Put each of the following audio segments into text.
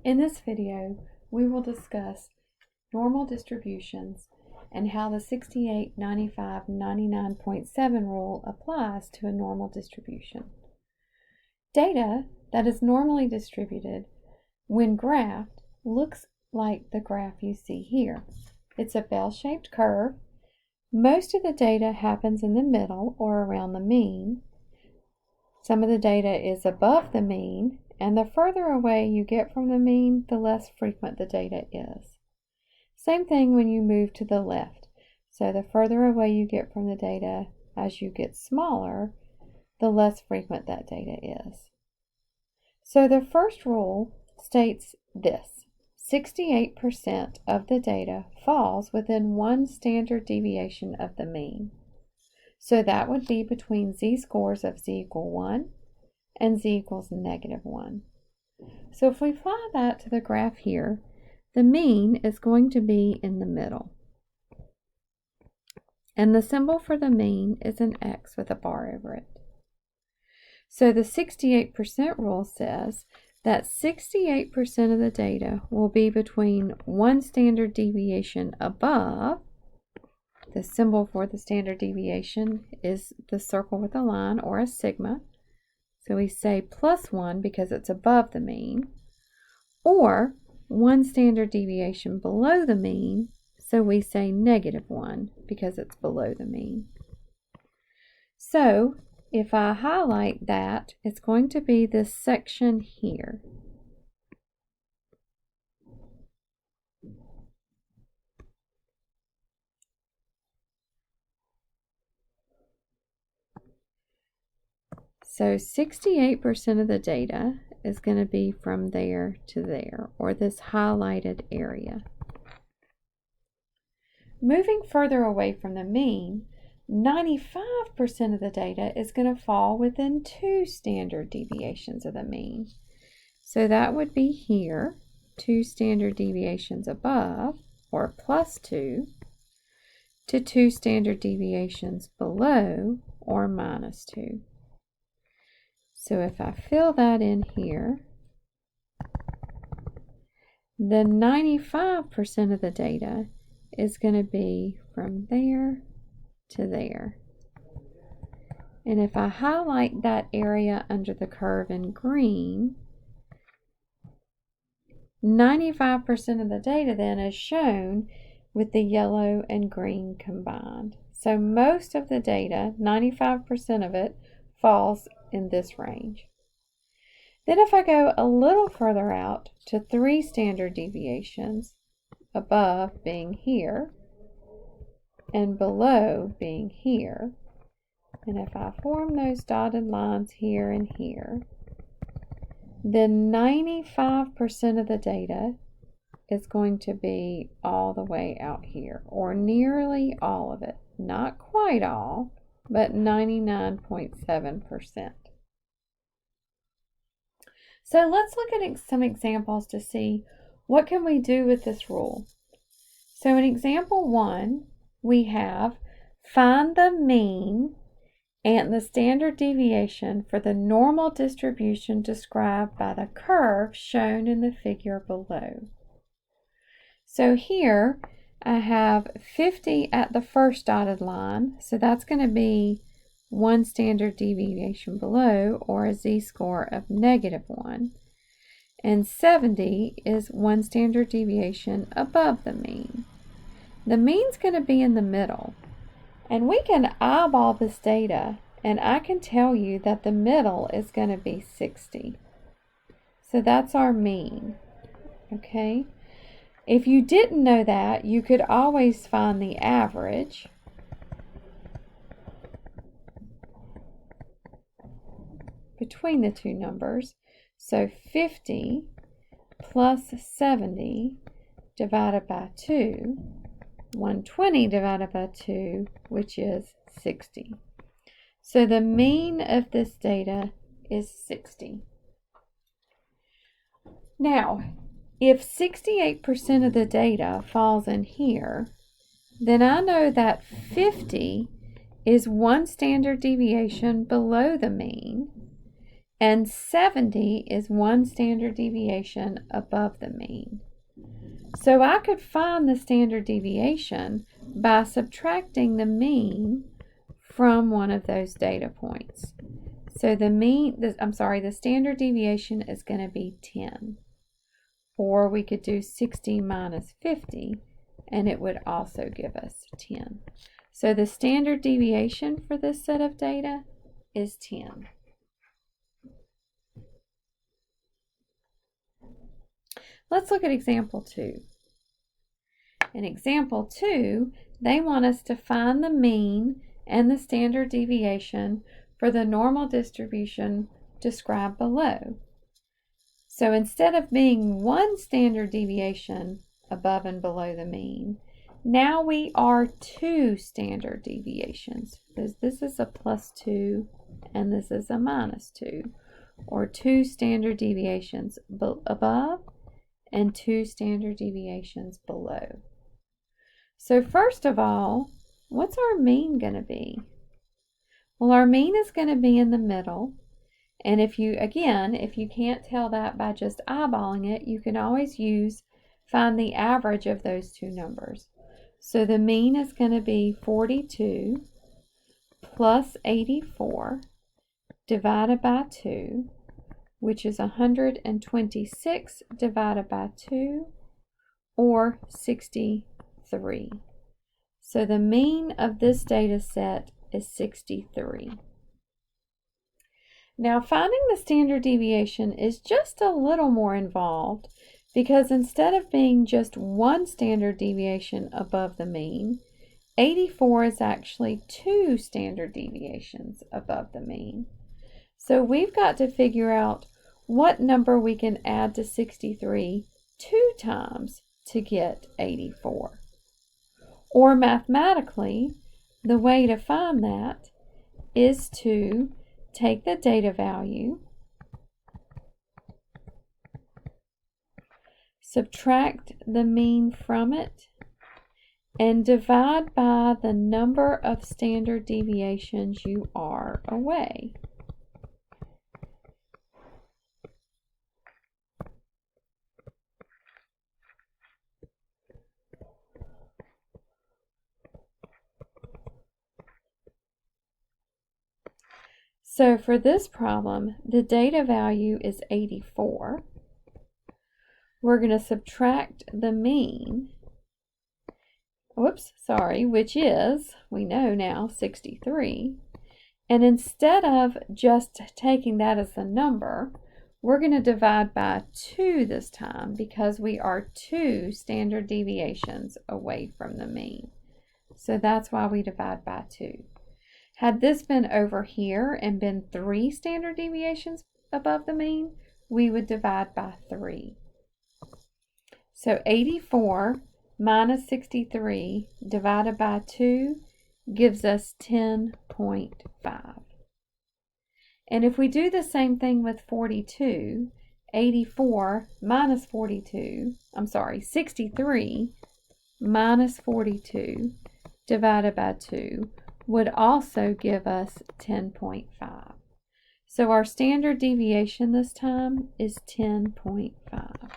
In this video, we will discuss normal distributions and how the 68, 95, 99.7 rule applies to a normal distribution. Data that is normally distributed when graphed looks like the graph you see here. It's a bell-shaped curve. Most of the data happens in the middle or around the mean. Some of the data is above the mean, and the further away you get from the mean, the less frequent the data is. Same thing when you move to the left. So the further away you get from the data as you get smaller, the less frequent that data is. So the first rule states this: 68% of the data falls within one standard deviation of the mean. So that would be between z-scores of z equal 1 and z equals -1. So if we apply that to the graph here, the mean is going to be in the middle. And the symbol for the mean is an X with a bar over it. So the 68% rule says that 68% of the data will be between one standard deviation above. The symbol for the standard deviation is the circle with a line, or a sigma. So we say +1 because it's above the mean, or one standard deviation below the mean, so we say -1 because it's below the mean. So if I highlight that, it's going to be this section here. So 68% of the data is going to be from there to there, or this highlighted area. Moving further away from the mean, 95% of the data is going to fall within two standard deviations of the mean. So that would be here, 2 standard deviations above, or +2, to 2 standard deviations below, or -2. So if I fill that in here, then 95% of the data is going to be from there to there. And if I highlight that area under the curve in green, 95% of the data then is shown with the yellow and green combined. So most of the data, 95% of it, falls in this range. Then if I go a little further out to 3 standard deviations, above being here and below being here, and if I form those dotted lines here and here, then 95% of the data is going to be all the way out here, or nearly all of it. Not quite all, but 99.7%. So let's look at some examples to see what can we do with this rule. So in example 1, we have find the mean and the standard deviation for the normal distribution described by the curve shown in the figure below. So here I have 50 at the first dotted line, so that's going to be one standard deviation below, or a z-score of -1. And 70 is one standard deviation above the mean. The mean's going to be in the middle. And we can eyeball this data, and I can tell you that the middle is going to be 60. So that's our mean. Okay? If you didn't know that, you could always find the average. Between the two numbers. So 50 plus 70 divided by 2, 120 divided by 2, which is 60. So the mean of this data is 60. Now, if 68% of the data falls in here, then I know that 50 is one standard deviation below the mean, and 70 is 1 standard deviation above the mean. So I could find the standard deviation by subtracting the mean from one of those data points. So the standard deviation is going to be 10. Or we could do 60 minus 50, and it would also give us 10. So the standard deviation for this set of data is 10. Let's look at example 2. In example 2, they want us to find the mean and the standard deviation for the normal distribution described below. So instead of being 1 standard deviation above and below the mean, now we are 2 standard deviations. This is a +2 and this is a -2, or 2 standard deviations above and 2 standard deviations below. So first of all, what's our mean going to be? Well, our mean is going to be in the middle. And if you can't tell that by just eyeballing it, you can always find the average of those two numbers. So the mean is going to be 42 plus 84 divided by 2, which is 126 divided by 2, or 63. So the mean of this data set is 63. Now finding the standard deviation is just a little more involved, because instead of being just 1 standard deviation above the mean, 84 is actually 2 standard deviations above the mean. So we've got to figure out what number we can add to 63 2 times to get 84. Or mathematically, the way to find that is to take the data value, subtract the mean from it, and divide by the number of standard deviations you are away. So for this problem, the data value is 84. We're going to subtract the mean, which is, we know now, 63. And instead of just taking that as the number, we're going to divide by 2 this time, because we are 2 standard deviations away from the mean. So that's why we divide by 2. Had this been over here and been 3 standard deviations above the mean, we would divide by 3. So 84 minus 63 divided by 2 gives us 10.5. And if we do the same thing with 42, 63 minus 42 divided by 2 would also give us 10.5. So our standard deviation this time is 10.5.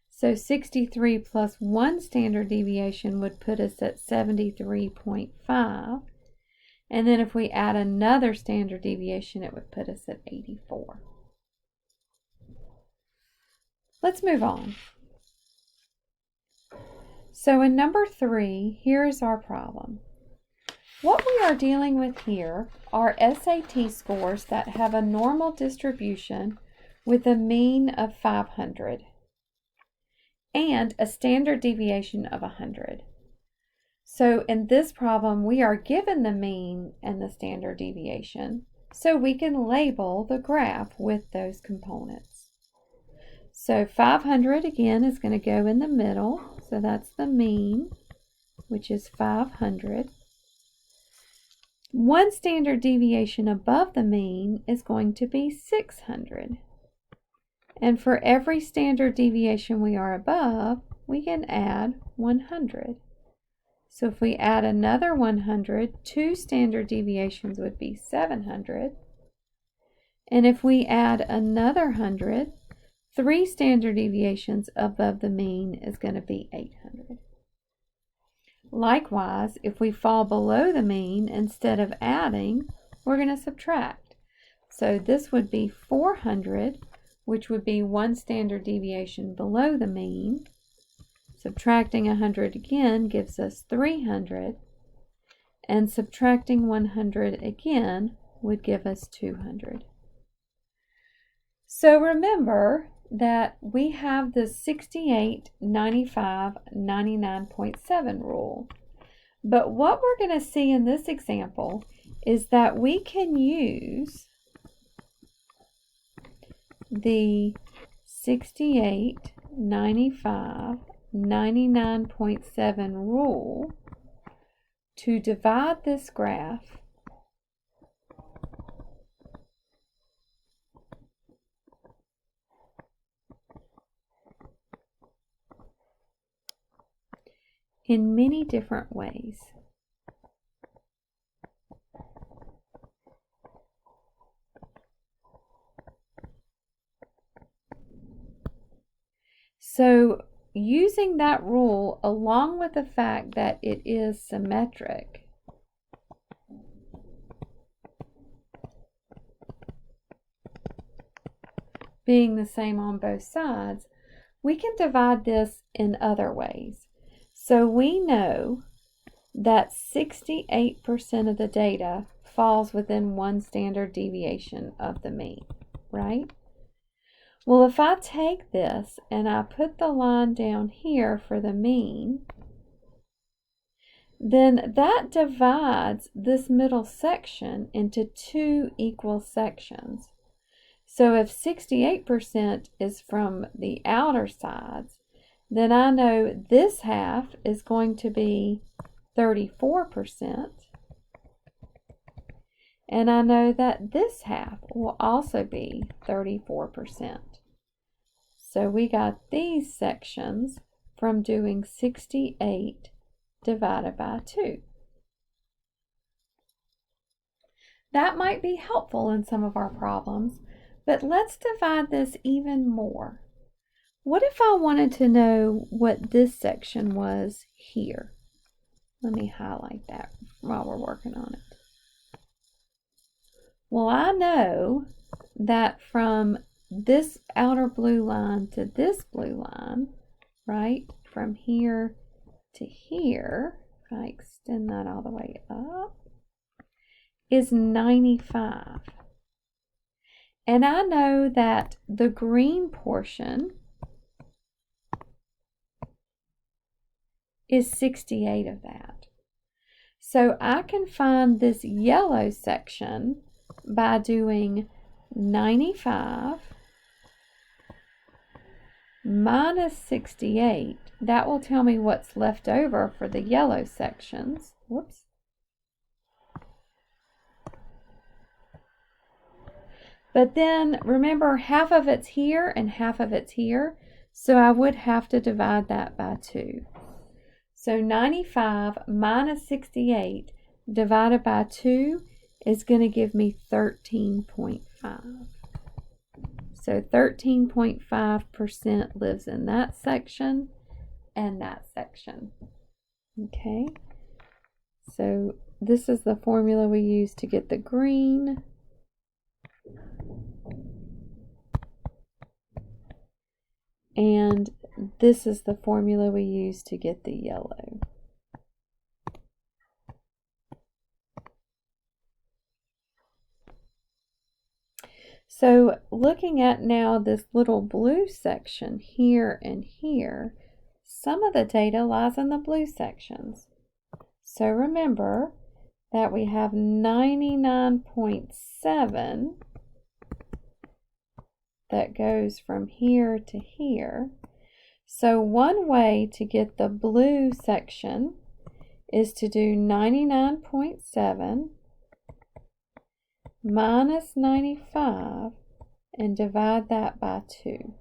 So 63 plus 1 standard deviation would put us at 73.5. And then if we add another standard deviation, it would put us at 84. Let's move on. So in number 3, here's our problem. What we are dealing with here are SAT scores that have a normal distribution with a mean of 500 and a standard deviation of 100. So in this problem, we are given the mean and the standard deviation, so we can label the graph with those components. So 500 again is going to go in the middle, so that's the mean, which is 500. 1 standard deviation above the mean is going to be 600. And for every standard deviation we are above, we can add 100. So if we add another 100, 2 standard deviations would be 700. And if we add another 100, 3 standard deviations above the mean is going to be 800. Likewise, if we fall below the mean, instead of adding, we're going to subtract. So this would be 400, which would be 1 standard deviation below the mean. Subtracting 100 again gives us 300, and subtracting 100 again would give us 200. So remember that we have the 68, 95, 99.7 rule. But what we're going to see in this example is that we can use the 68, 95, 99.7 rule to divide this graph in many different ways. So using that rule, along with the fact that it is symmetric, being the same on both sides, we can divide this in other ways. So we know that 68% of the data falls within 1 standard deviation of the mean, right? Well, if I take this and I put the line down here for the mean, then that divides this middle section into 2 equal sections. So if 68% is from the outer sides, then I know this half is going to be 34%, and I know that this half will also be 34%. So we got these sections from doing 68 divided by 2. That might be helpful in some of our problems, but let's divide this even more. What if I wanted to know what this section was here? Let me highlight that while we're working on it. Well, I know that from this outer blue line to this blue line, right, from here to here, if I extend that all the way up, is 95. And I know that the green portion is 68 of that. So I can find this yellow section by doing 95 minus 68. That will tell me what's left over for the yellow sections. Whoops. But then remember, half of it's here and half of it's here, so I would have to divide that by 2. So 95 minus 68 divided by 2 is going to give me 13.5. So 13.5% lives in that section and that section. Okay, so this is the formula we use to get the green. And this is the formula we use to get the yellow. So looking at now this little blue section here and here, some of the data lies in the blue sections. So remember that we have 99.7 that goes from here to here. So one way to get the blue section is to do 99.7 minus 95 and divide that by 2.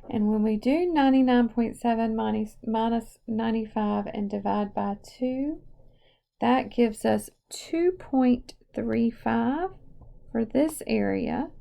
And when we do 99.7 minus 95 and divide by 2, That gives us 2.35 for this area.